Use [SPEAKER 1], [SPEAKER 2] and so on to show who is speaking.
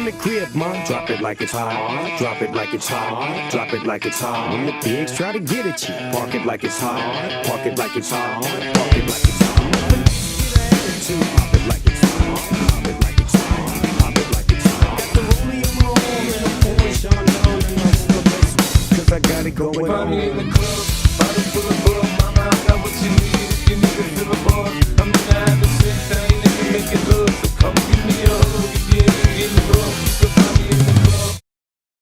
[SPEAKER 1] in the crib, ma. Drop it like it's hot. Drop it like it's hot. Drop it like it's hot. When the pigs try to get at you, park it like it's hot. Park it like it's hot. Park it like it's hot. Pop it like it's hot. Pop it like it's hot. Pop it like it's hot. Got the rollie in my arm and I'm pouring Sean down and I'm in the basement 'cause I got it going on. Party in the club, bottle full of bug.